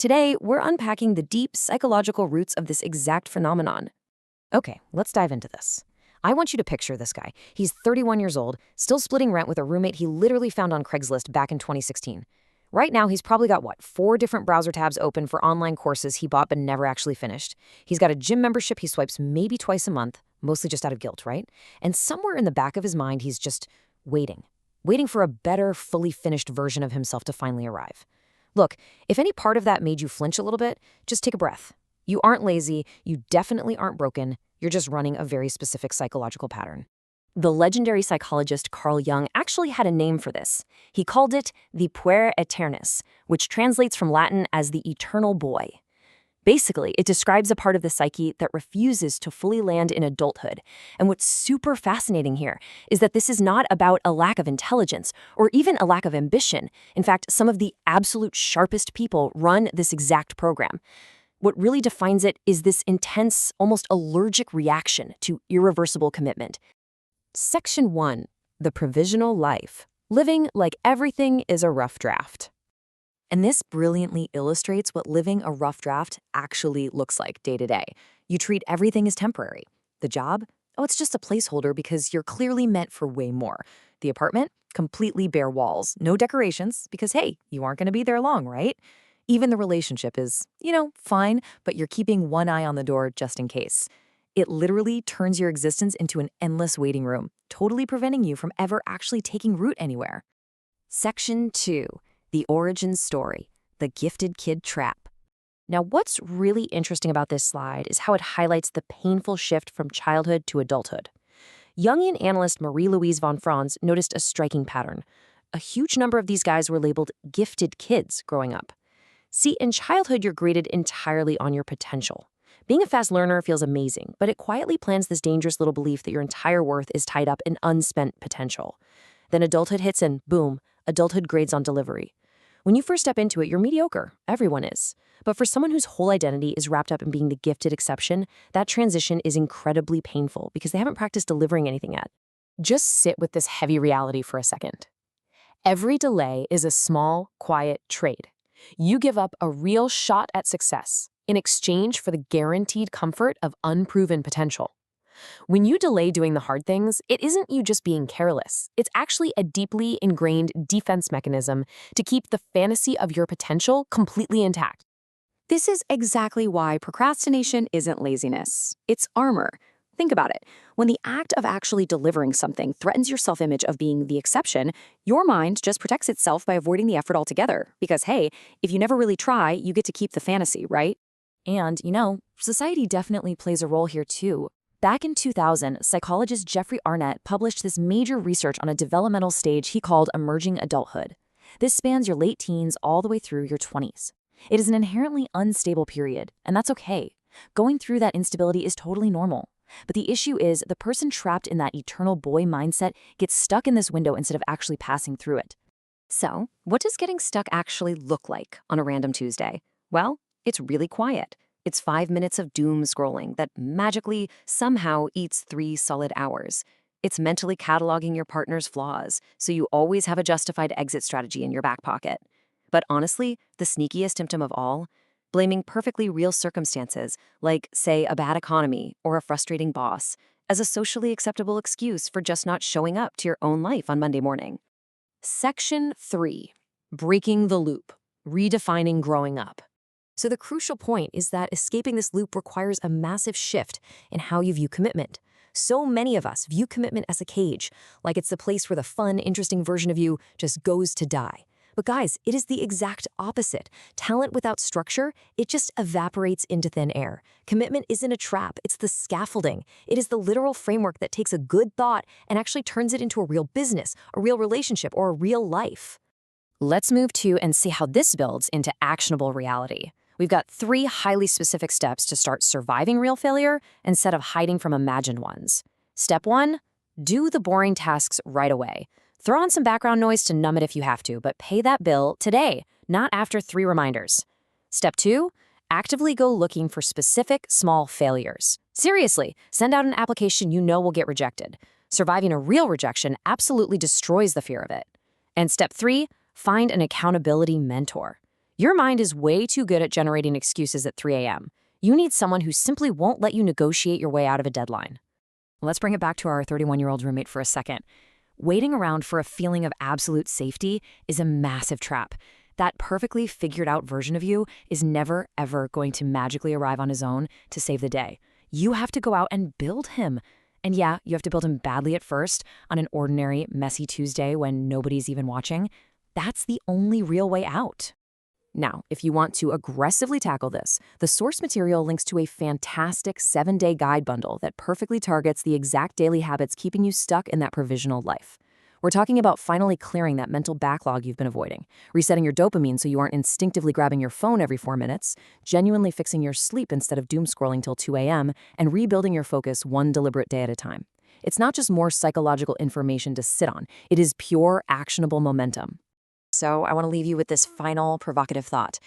Today, we're unpacking the deep psychological roots of this exact phenomenon. Okay, let's dive into this. I want you to picture this guy. He's 31 years old, still splitting rent with a roommate he literally found on Craigslist back in 2016. Right now, he's probably got, 4 different browser tabs open for online courses he bought but never actually finished. He's got a gym membership he swipes maybe twice a month, mostly just out of guilt, right? And somewhere in the back of his mind, he's just waiting for a better, fully finished version of himself to finally arrive. Look, if any part of that made you flinch a little bit, just take a breath. You aren't lazy, you definitely aren't broken, you're just running a very specific psychological pattern. The legendary psychologist Carl Jung actually had a name for this. He called it the Puer Aeternus, which translates from Latin as the eternal boy. Basically, it describes a part of the psyche that refuses to fully land in adulthood. And what's super fascinating here is that this is not about a lack of intelligence or even a lack of ambition. In fact, some of the absolute sharpest people run this exact program. What really defines it is this intense, almost allergic reaction to irreversible commitment. Section 1. The provisional life. Living like everything is a rough draft. And this brilliantly illustrates what living a rough draft actually looks like day to day. You treat everything as temporary. The job? Oh, it's just a placeholder because you're clearly meant for way more. The apartment? Completely bare walls, no decorations, because hey, you aren't going to be there long, right? Even the relationship is, fine, but you're keeping one eye on the door just in case. It literally turns your existence into an endless waiting room, totally preventing you from ever actually taking root anywhere. Section 2. The origin story, the gifted kid trap. Now, what's really interesting about this slide is how it highlights the painful shift from childhood to adulthood. Jungian analyst Marie-Louise von Franz noticed a striking pattern. A huge number of these guys were labeled gifted kids growing up. See, in childhood, you're graded entirely on your potential. Being a fast learner feels amazing, but it quietly plants this dangerous little belief that your entire worth is tied up in unspent potential. Then adulthood hits and boom, adulthood grades on delivery. When you first step into it, you're mediocre. Everyone is. But for someone whose whole identity is wrapped up in being the gifted exception, that transition is incredibly painful because they haven't practiced delivering anything yet. Just sit with this heavy reality for a second. Every delay is a small, quiet trade. You give up a real shot at success in exchange for the guaranteed comfort of unproven potential. When you delay doing the hard things, it isn't you just being careless. It's actually a deeply ingrained defense mechanism to keep the fantasy of your potential completely intact. This is exactly why procrastination isn't laziness. It's armor. Think about it. When the act of actually delivering something threatens your self-image of being the exception, your mind just protects itself by avoiding the effort altogether. Because, hey, if you never really try, you get to keep the fantasy, right? And, society definitely plays a role here too. Back in 2000, psychologist Jeffrey Arnett published this major research on a developmental stage he called emerging adulthood. This spans your late teens all the way through your 20s. It is an inherently unstable period, and that's okay. Going through that instability is totally normal. But the issue is the person trapped in that eternal boy mindset gets stuck in this window instead of actually passing through it. So, what does getting stuck actually look like on a random Tuesday? Well, it's really quiet. It's 5 minutes of doom scrolling that magically somehow eats 3 solid hours. It's mentally cataloging your partner's flaws, so you always have a justified exit strategy in your back pocket. But honestly, the sneakiest symptom of all, blaming perfectly real circumstances, like, say, a bad economy or a frustrating boss, as a socially acceptable excuse for just not showing up to your own life on Monday morning. Section 3. Breaking the loop. Redefining growing up. So the crucial point is that escaping this loop requires a massive shift in how you view commitment. So many of us view commitment as a cage, like it's the place where the fun, interesting version of you just goes to die. But guys, it is the exact opposite. Talent without structure, it just evaporates into thin air. Commitment isn't a trap, it's the scaffolding. It is the literal framework that takes a good thought and actually turns it into a real business, a real relationship, or a real life. Let's move to and see how this builds into actionable reality. We've got 3 highly specific steps to start surviving real failure instead of hiding from imagined ones. Step 1, do the boring tasks right away. Throw on some background noise to numb it if you have to, but pay that bill today, not after 3 reminders. Step 2, actively go looking for specific small failures. Seriously, send out an application you know will get rejected. Surviving a real rejection absolutely destroys the fear of it. And step 3, find an accountability mentor. Your mind is way too good at generating excuses at 3 a.m. You need someone who simply won't let you negotiate your way out of a deadline. Let's bring it back to our 31-year-old roommate for a second. Waiting around for a feeling of absolute safety is a massive trap. That perfectly figured out version of you is never, ever going to magically arrive on his own to save the day. You have to go out and build him. And yeah, you have to build him badly at first, on an ordinary, messy Tuesday when nobody's even watching. That's the only real way out. Now, if you want to aggressively tackle this, the source material links to a fantastic 7-day guide bundle that perfectly targets the exact daily habits keeping you stuck in that provisional life. We're talking about finally clearing that mental backlog you've been avoiding, resetting your dopamine so you aren't instinctively grabbing your phone every 4 minutes, genuinely fixing your sleep instead of doom scrolling till 2 a.m., and rebuilding your focus one deliberate day at a time. It's not just more psychological information to sit on, it is pure, actionable momentum. So I want to leave you with this final provocative thought.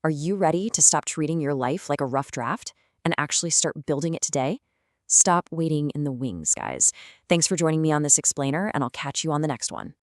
Are you ready to stop treating your life like a rough draft and actually start building it today? Stop waiting in the wings, guys. Thanks for joining me on this explainer, and I'll catch you on the next one.